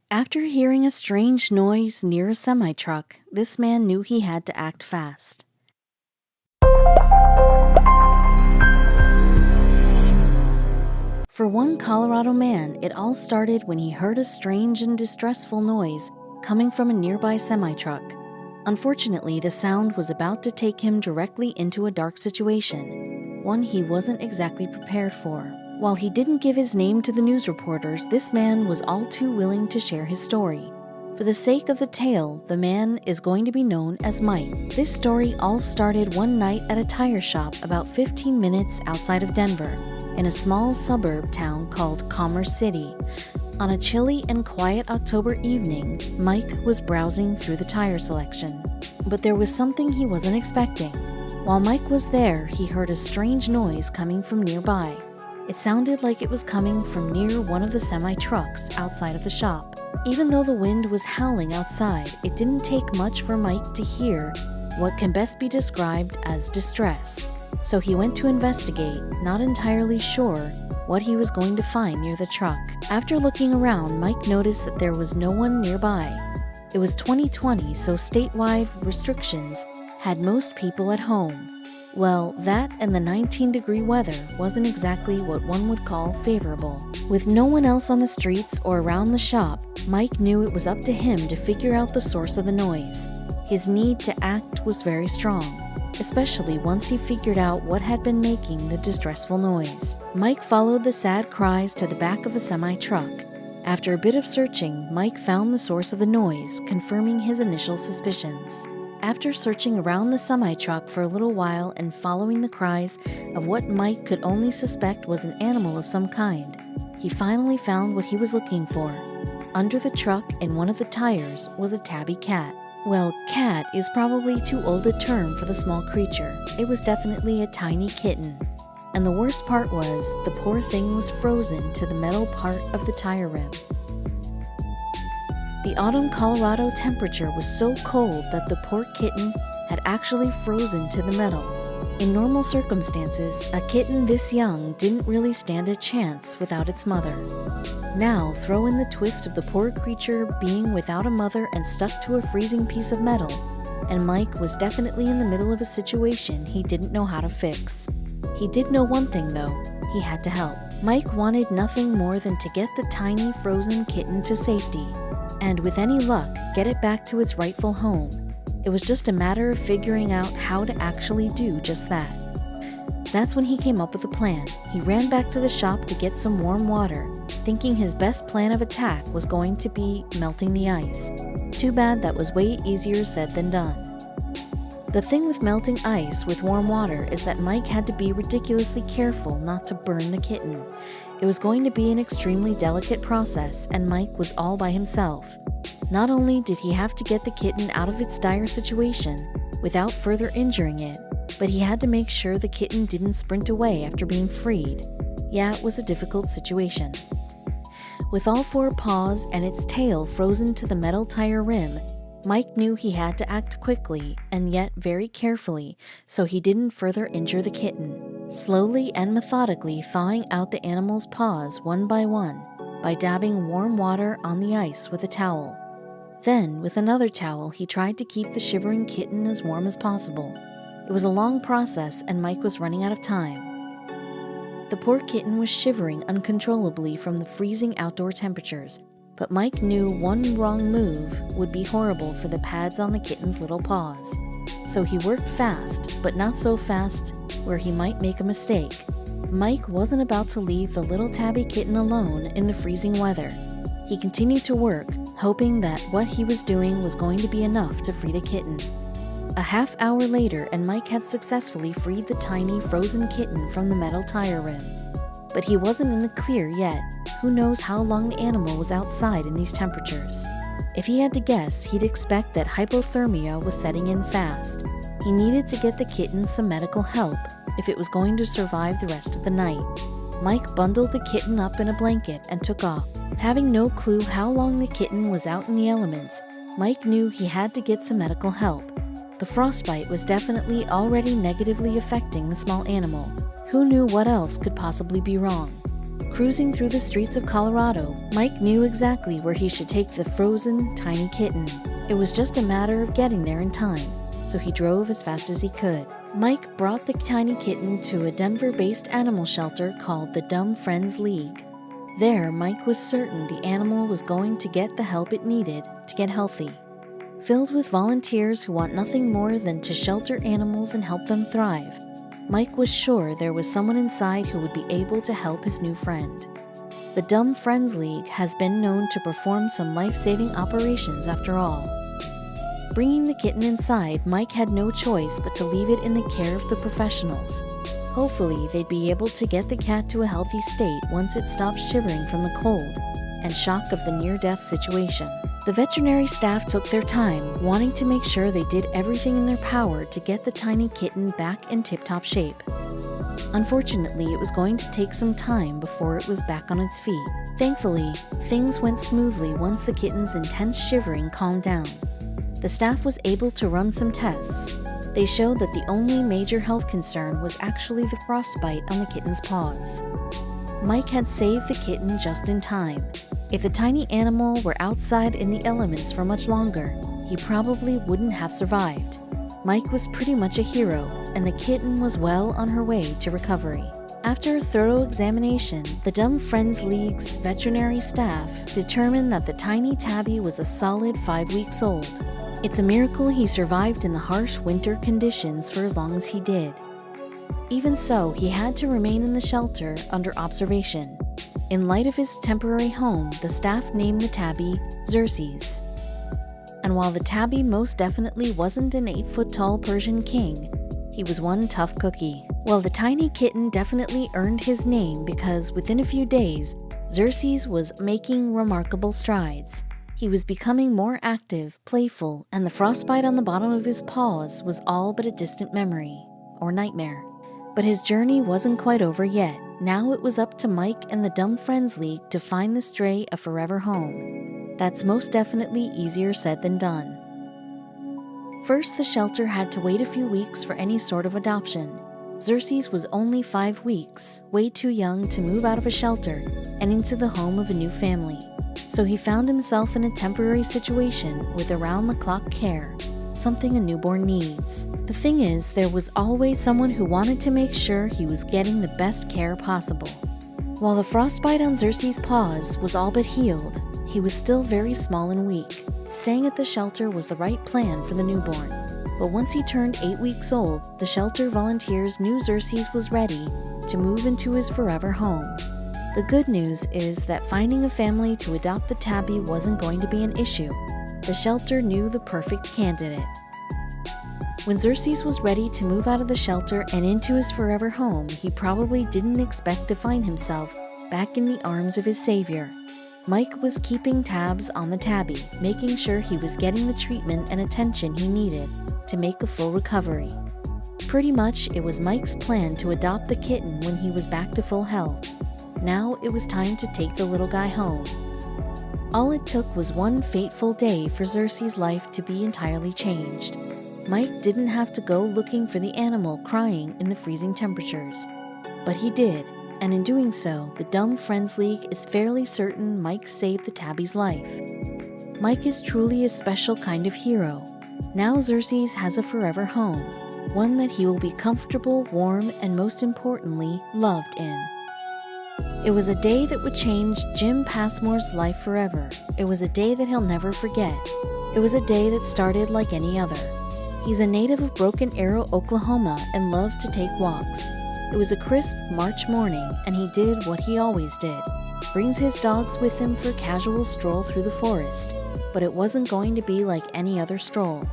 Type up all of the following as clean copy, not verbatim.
After hearing a strange noise near a semi-truck, this man knew he had to act fast. For one Colorado man, it all started when he heard a strange and distressful noise coming from a nearby semi-truck. Unfortunately, the sound was about to take him directly into a dark situation, one he wasn't exactly prepared for. While he didn't give his name to the news reporters, this man was all too willing to share his story. For the sake of the tale, the man is going to be known as Mike. This story all started one night at a tire shop about 15 minutes outside of Denver, in a small suburb town called Commerce City. On a chilly and quiet October evening, Mike was browsing through the tire selection. But there was something he wasn't expecting. While Mike was there, he heard a strange noise coming from nearby. It sounded like it was coming from near one of the semi-trucks outside of the shop. Even though the wind was howling outside, it didn't take much for Mike to hear what can best be described as distress. So he went to investigate, not entirely sure what he was going to find near the truck. After looking around, Mike noticed that there was no one nearby. It was 2020, so statewide restrictions had most people at home. Well, that and the 19-degree weather wasn't exactly what one would call favorable. With no one else on the streets or around the shop, Mike knew it was up to him to figure out the source of the noise. His need to act was very strong, especially once he figured out what had been making the distressful noise. Mike followed the sad cries to the back of a semi-truck. After a bit of searching, Mike found the source of the noise, confirming his initial suspicions. After searching around the semi-truck for a little while and following the cries of what Mike could only suspect was an animal of some kind, he finally found what he was looking for. Under the truck in one of the tires was a tabby cat. Well, cat is probably too old a term for the small creature. It was definitely a tiny kitten. And the worst part was, the poor thing was frozen to the metal part of the tire rim. The autumn Colorado temperature was so cold that the poor kitten had actually frozen to the metal. In normal circumstances, a kitten this young didn't really stand a chance without its mother. Now, throw in the twist of the poor creature being without a mother and stuck to a freezing piece of metal, and Mike was definitely in the middle of a situation he didn't know how to fix. He did know one thing though, he had to help. Mike wanted nothing more than to get the tiny frozen kitten to safety, and with any luck, get it back to its rightful home. It was just a matter of figuring out how to actually do just that. That's when he came up with a plan. He ran back to the shop to get some warm water, thinking his best plan of attack was going to be melting the ice. Too bad that was way easier said than done. The thing with melting ice with warm water is that Mike had to be ridiculously careful not to burn the kitten. It was going to be an extremely delicate process, and Mike was all by himself. Not only did he have to get the kitten out of its dire situation without further injuring it, but he had to make sure the kitten didn't sprint away after being freed. Yeah, it was a difficult situation. With all four paws and its tail frozen to the metal tire rim, Mike knew he had to act quickly and yet very carefully so he didn't further injure the kitten, slowly and methodically thawing out the animal's paws one by dabbing warm water on the ice with a towel. Then, with another towel, he tried to keep the shivering kitten as warm as possible. It was a long process and Mike was running out of time. The poor kitten was shivering uncontrollably from the freezing outdoor temperatures, but Mike knew one wrong move would be horrible for the pads on the kitten's little paws. So he worked fast, but not so fast where he might make a mistake. Mike wasn't about to leave the little tabby kitten alone in the freezing weather. He continued to work, hoping that what he was doing was going to be enough to free the kitten. A half hour later, and Mike had successfully freed the tiny frozen kitten from the metal tire rim. But he wasn't in the clear yet. Who knows how long the animal was outside in these temperatures? If he had to guess, he'd expect that hypothermia was setting in fast. He needed to get the kitten some medical help if it was going to survive the rest of the night. Mike bundled the kitten up in a blanket and took off. Having no clue how long the kitten was out in the elements, Mike knew he had to get some medical help. The frostbite was definitely already negatively affecting the small animal. Who knew what else could possibly be wrong? Cruising through the streets of Colorado, Mike knew exactly where he should take the frozen, tiny kitten. It was just a matter of getting there in time, so he drove as fast as he could. Mike brought the tiny kitten to a Denver-based animal shelter called the Dumb Friends League. There, Mike was certain the animal was going to get the help it needed to get healthy. Filled with volunteers who want nothing more than to shelter animals and help them thrive, Mike was sure there was someone inside who would be able to help his new friend. The Dumb Friends League has been known to perform some life-saving operations after all. Bringing the kitten inside, Mike had no choice but to leave it in the care of the professionals. Hopefully, they'd be able to get the cat to a healthy state once it stops shivering from the cold and shock of the near-death situation. The veterinary staff took their time, wanting to make sure they did everything in their power to get the tiny kitten back in tip-top shape. Unfortunately, it was going to take some time before it was back on its feet. Thankfully, things went smoothly once the kitten's intense shivering calmed down. The staff was able to run some tests. They showed that the only major health concern was actually the frostbite on the kitten's paws. Mike had saved the kitten just in time. If the tiny animal were outside in the elements for much longer, he probably wouldn't have survived. Mike was pretty much a hero, and the kitten was well on her way to recovery. After a thorough examination, the Dumb Friends League's veterinary staff determined that the tiny tabby was a solid 5 weeks old. It's a miracle he survived in the harsh winter conditions for as long as he did. Even so, he had to remain in the shelter under observation. In light of his temporary home, the staff named the tabby Xerxes. And while the tabby most definitely wasn't an 8-foot-tall Persian king, he was one tough cookie. Well, the tiny kitten definitely earned his name because within a few days, Xerxes was making remarkable strides. He was becoming more active, playful, and the frostbite on the bottom of his paws was all but a distant memory, or nightmare. But his journey wasn't quite over yet. Now it was up to Mike and the Dumb Friends League to find the stray a forever home. That's most definitely easier said than done. First, the shelter had to wait a few weeks for any sort of adoption. Xerxes was only 5 weeks, way too young to move out of a shelter and into the home of a new family. So he found himself in a temporary situation with around-the-clock care, something a newborn needs. The thing is, there was always someone who wanted to make sure he was getting the best care possible. While the frostbite on Xerxes' paws was all but healed, he was still very small and weak. Staying at the shelter was the right plan for the newborn. But once he turned 8 weeks old, the shelter volunteers knew Xerxes was ready to move into his forever home. The good news is that finding a family to adopt the tabby wasn't going to be an issue. The shelter knew the perfect candidate. When Xerxes was ready to move out of the shelter and into his forever home, he probably didn't expect to find himself back in the arms of his savior. Mike was keeping tabs on the tabby, making sure he was getting the treatment and attention he needed to make a full recovery. Pretty much, it was Mike's plan to adopt the kitten when he was back to full health. Now it was time to take the little guy home. All it took was one fateful day for Xerxes' life to be entirely changed. Mike didn't have to go looking for the animal crying in the freezing temperatures. But he did, and in doing so, the Dumb Friends League is fairly certain Mike saved the tabby's life. Mike is truly a special kind of hero. Now Xerxes has a forever home, one that he will be comfortable, warm, and most importantly, loved in. It was a day that would change Jim Passmore's life forever. It was a day that he'll never forget. It was a day that started like any other. He's a native of Broken Arrow, Oklahoma, and loves to take walks. It was a crisp March morning, and he did what he always did. Brings his dogs with him for a casual stroll through the forest, but it wasn't going to be like any other stroll.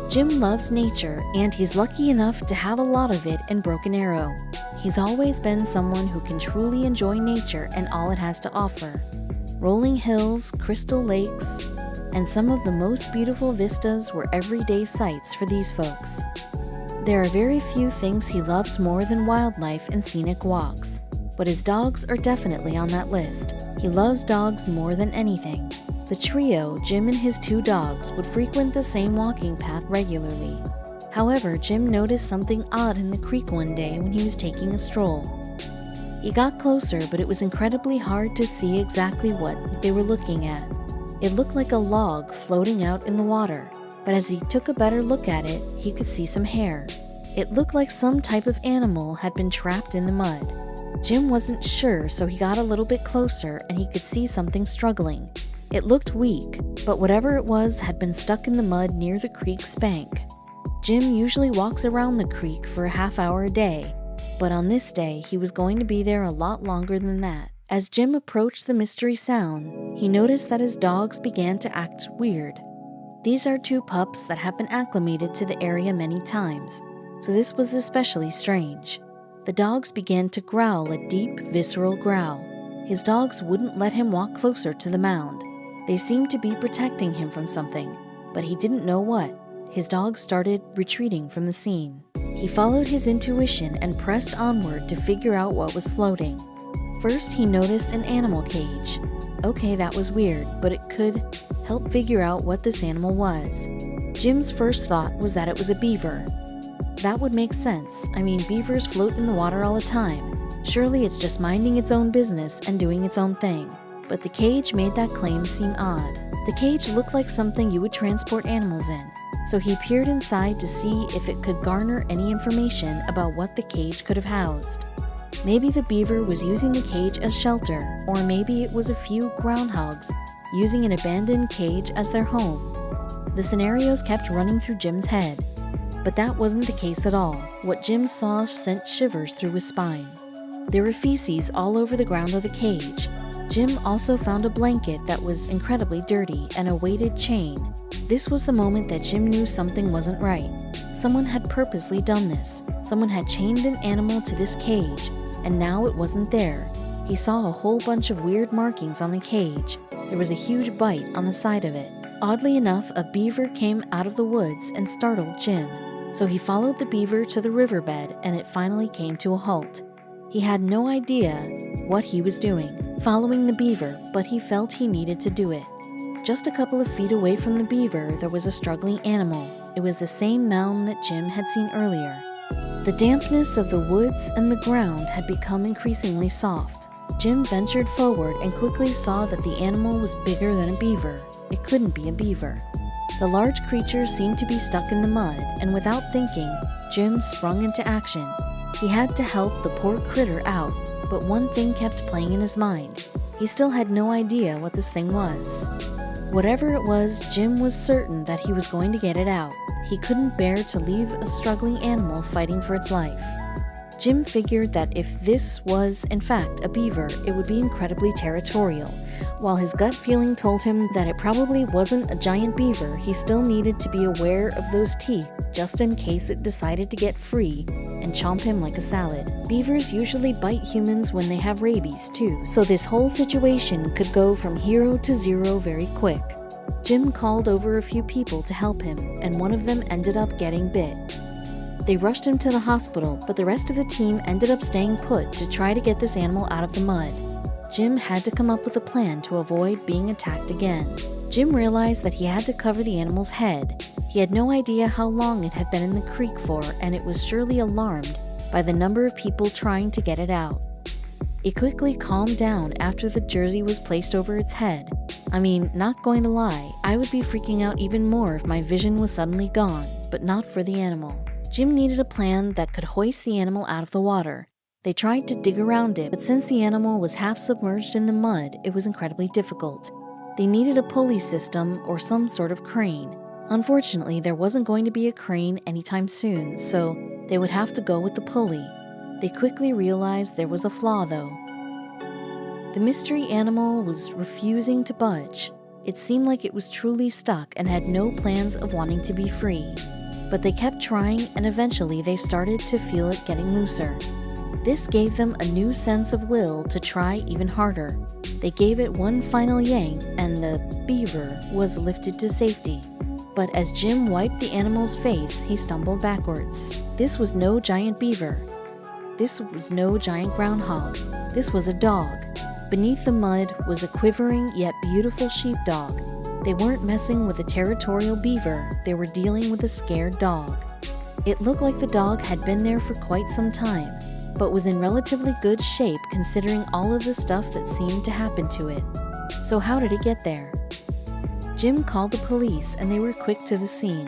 Jim loves nature, and he's lucky enough to have a lot of it in Broken Arrow. He's always been someone who can truly enjoy nature and all it has to offer. Rolling hills, crystal lakes, and some of the most beautiful vistas were everyday sights for these folks. There are very few things he loves more than wildlife and scenic walks, but his dogs are definitely on that list. He loves dogs more than anything. The trio, Jim and his 2 dogs, would frequent the same walking path regularly. However, Jim noticed something odd in the creek one day when he was taking a stroll. He got closer, but it was incredibly hard to see exactly what they were looking at. It looked like a log floating out in the water, but as he took a better look at it, he could see some hair. It looked like some type of animal had been trapped in the mud. Jim wasn't sure, so he got a little bit closer and he could see something struggling. It looked weak, but whatever it was had been stuck in the mud near the creek's bank. Jim usually walks around the creek for a half hour a day, but on this day he was going to be there a lot longer than that. As Jim approached the mystery sound, he noticed that his dogs began to act weird. These are two pups that have been acclimated to the area many times, so this was especially strange. The dogs began to growl a deep, visceral growl. His dogs wouldn't let him walk closer to the mound. They seemed to be protecting him from something, but he didn't know what. His dogs started retreating from the scene. He followed his intuition and pressed onward to figure out what was floating. First, he noticed an animal cage. Okay, that was weird, but it could help figure out what this animal was. Jim's first thought was that it was a beaver. That would make sense. I mean, beavers float in the water all the time. Surely it's just minding its own business and doing its own thing. But the cage made that claim seem odd. The cage looked like something you would transport animals in, so he peered inside to see if it could garner any information about what the cage could have housed. Maybe the beaver was using the cage as shelter, or maybe it was a few groundhogs using an abandoned cage as their home. The scenarios kept running through Jim's head, but that wasn't the case at all. What Jim saw sent shivers through his spine. There were feces all over the ground of the cage. Jim also found a blanket that was incredibly dirty and a weighted chain. This was the moment that Jim knew something wasn't right. Someone had purposely done this. Someone had chained an animal to this cage, and now it wasn't there. He saw a whole bunch of weird markings on the cage. There was a huge bite on the side of it. Oddly enough, a beaver came out of the woods and startled Jim. So he followed the beaver to the riverbed, and it finally came to a halt. He had no idea what he was doing, following the beaver, but he felt he needed to do it. Just a couple of feet away from the beaver, there was a struggling animal. It was the same mound that Jim had seen earlier. The dampness of the woods and the ground had become increasingly soft. Jim ventured forward and quickly saw that the animal was bigger than a beaver. It couldn't be a beaver. The large creature seemed to be stuck in the mud, and without thinking, Jim sprung into action. He had to help the poor critter out, but one thing kept playing in his mind. He still had no idea what this thing was. Whatever it was, Jim was certain that he was going to get it out. He couldn't bear to leave a struggling animal fighting for its life. Jim figured that if this was, in fact, a beaver, it would be incredibly territorial. While his gut feeling told him that it probably wasn't a giant beaver, he still needed to be aware of those teeth just in case it decided to get free and chomp him like a salad. Beavers usually bite humans when they have rabies too, so this whole situation could go from hero to zero very quick. Jim called over a few people to help him, and one of them ended up getting bit. They rushed him to the hospital, but the rest of the team ended up staying put to try to get this animal out of the mud. Jim had to come up with a plan to avoid being attacked again. Jim realized that he had to cover the animal's head. He had no idea how long it had been in the creek for, and it was surely alarmed by the number of people trying to get it out. It quickly calmed down after the jersey was placed over its head. I mean, not going to lie, I would be freaking out even more if my vision was suddenly gone, but not for the animal. Jim needed a plan that could hoist the animal out of the water. They tried to dig around it, but since the animal was half submerged in the mud, it was incredibly difficult. They needed a pulley system or some sort of crane. Unfortunately, there wasn't going to be a crane anytime soon, so they would have to go with the pulley. They quickly realized there was a flaw, though. The mystery animal was refusing to budge. It seemed like it was truly stuck and had no plans of wanting to be free. But they kept trying, and eventually they started to feel it getting looser. This gave them a new sense of will to try even harder. They gave it one final yank, and the beaver was lifted to safety. But as Jim wiped the animal's face, he stumbled backwards. This was no giant beaver. This was no giant groundhog. This was a dog. Beneath the mud was a quivering yet beautiful sheepdog. They weren't messing with a territorial beaver, they were dealing with a scared dog. It looked like the dog had been there for quite some time. but was in relatively good shape considering all of the stuff that seemed to happen to it. So how did it get there? Jim called the police and they were quick to the scene.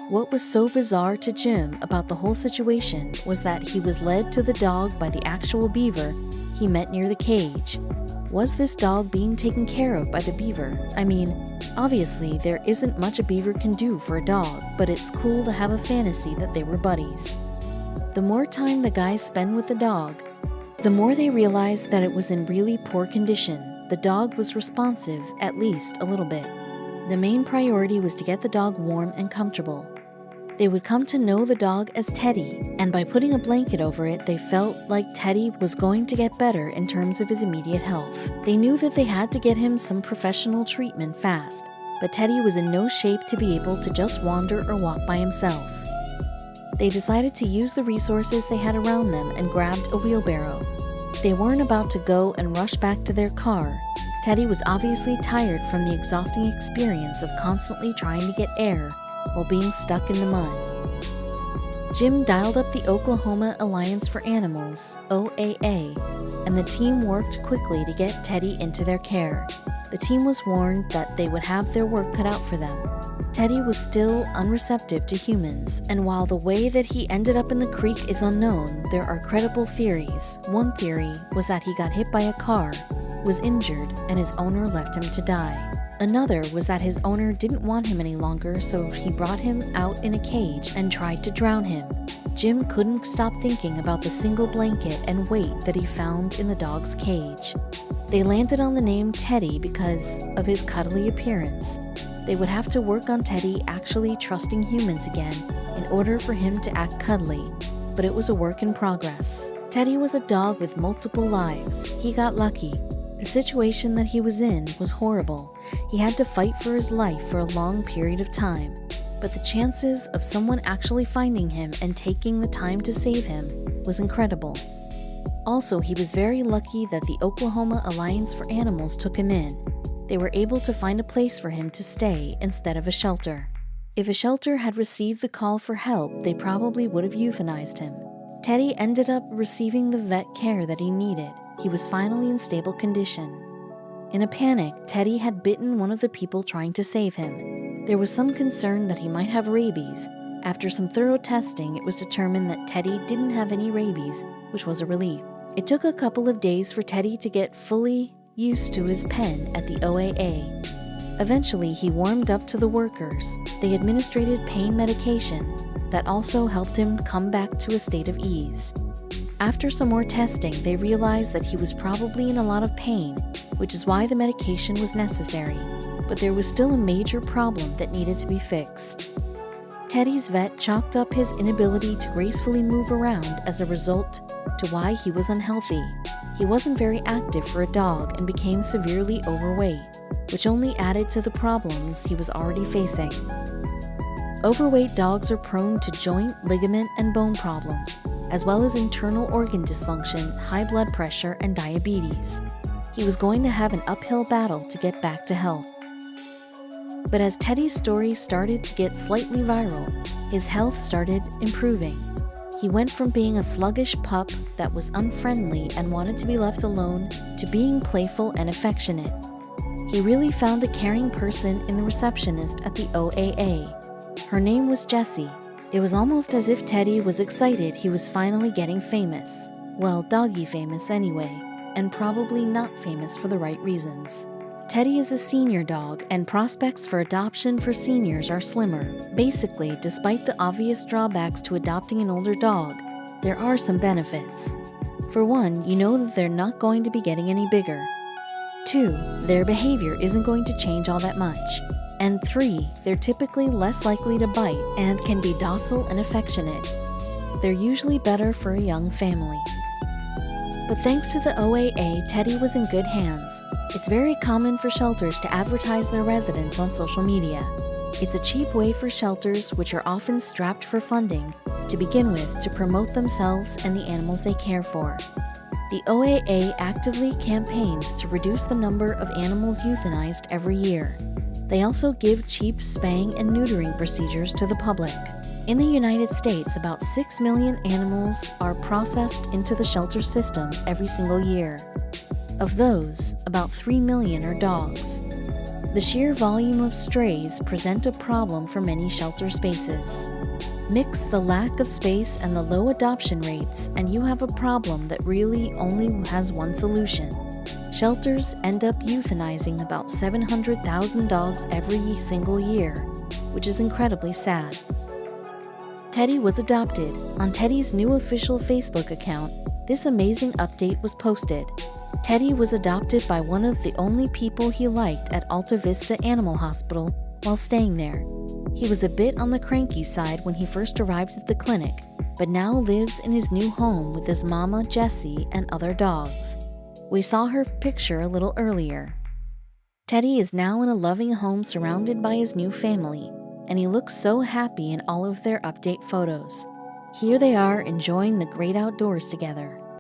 What was so bizarre to Jim about the whole situation was that he was led to the dog by the actual beaver he met near the cage. Was this dog being taken care of by the beaver? I mean, obviously there isn't much a beaver can do for a dog, but it's cool to have a fantasy that they were buddies. The more time the guys spend with the dog, the more they realize that it was in really poor condition. The dog was responsive, at least a little bit. The main priority was to get the dog warm and comfortable. They would come to know the dog as Teddy, and by putting a blanket over it, they felt like Teddy was going to get better in terms of his immediate health. They knew that they had to get him some professional treatment fast, but Teddy was in no shape to be able to just wander or walk by himself. They decided to use the resources they had around them and grabbed a wheelbarrow. They weren't about to go and rush back to their car. Teddy was obviously tired from the exhausting experience of constantly trying to get air while being stuck in the mud. Jim dialed up the Oklahoma Alliance for Animals, OAA, and the team worked quickly to get Teddy into their care. The team was warned that they would have their work cut out for them. Teddy was still unreceptive to humans, and while the way that he ended up in the creek is unknown, there are credible theories. One theory was that he got hit by a car, was injured, and his owner left him to die. Another was that his owner didn't want him any longer, so he brought him out in a cage and tried to drown him. Jim couldn't stop thinking about the single blanket and weight that he found in the dog's cage. They landed on the name Teddy because of his cuddly appearance. They would have to work on Teddy actually trusting humans again in order for him to act cuddly, but it was a work in progress. Teddy was a dog with multiple lives. He got lucky. The situation that he was in was horrible. He had to fight for his life for a long period of time, but the chances of someone actually finding him and taking the time to save him was incredible. Also, he was very lucky that the Oklahoma Alliance for Animals took him in. They were able to find a place for him to stay instead of a shelter. If a shelter had received the call for help, they probably would have euthanized him. Teddy ended up receiving the vet care that he needed. He was finally in stable condition. In a panic, Teddy had bitten one of the people trying to save him. There was some concern that he might have rabies. After some thorough testing, it was determined that Teddy didn't have any rabies, which was a relief. It took a couple of days for Teddy to get fully used to his pen at the OAA. Eventually, he warmed up to the workers. They administered pain medication that also helped him come back to a state of ease. After some more testing, they realized that he was probably in a lot of pain, which is why the medication was necessary. But there was still a major problem that needed to be fixed. Teddy's vet chalked up his inability to gracefully move around as a result to why he was unhealthy. He wasn't very active for a dog and became severely overweight, which only added to the problems he was already facing. Overweight dogs are prone to joint, ligament, and bone problems, as well as internal organ dysfunction, high blood pressure, and diabetes. He was going to have an uphill battle to get back to health. But as Teddy's story started to get slightly viral, his health started improving. He went from being a sluggish pup that was unfriendly and wanted to be left alone to being playful and affectionate. He really found a caring person in the receptionist at the OAA. Her name was Jessie. It was almost as if Teddy was excited he was finally getting famous. Well, doggy famous anyway, and probably not famous for the right reasons. Teddy is a senior dog, and prospects for adoption for seniors are slimmer. Basically, despite the obvious drawbacks to adopting an older dog, there are some benefits. For one, you know that they're not going to be getting any bigger. 2, their behavior isn't going to change all that much. And 3, they're typically less likely to bite and can be docile and affectionate. They're usually better for a young family. But thanks to the OAA, Teddy was in good hands. It's very common for shelters to advertise their residents on social media. It's a cheap way for shelters, which are often strapped for funding, to begin with to promote themselves and the animals they care for. The OAA actively campaigns to reduce the number of animals euthanized every year. They also give cheap spaying and neutering procedures to the public. In the United States, about 6 million animals are processed into the shelter system every single year. Of those, about 3 million are dogs. The sheer volume of strays present a problem for many shelter spaces. Mix the lack of space and the low adoption rates, and you have a problem that really only has one solution. Shelters end up euthanizing about 700,000 dogs every single year, which is incredibly sad. Teddy was adopted. On Teddy's new official Facebook account, this amazing update was posted. Teddy was adopted by one of the only people he liked at Alta Vista Animal Hospital while staying there. He was a bit on the cranky side when he first arrived at the clinic, but now lives in his new home with his mama, Jessie, and other dogs. We saw her picture a little earlier. Teddy is now in a loving home surrounded by his new family, and he looks so happy in all of their update photos. Here they are enjoying the great outdoors together.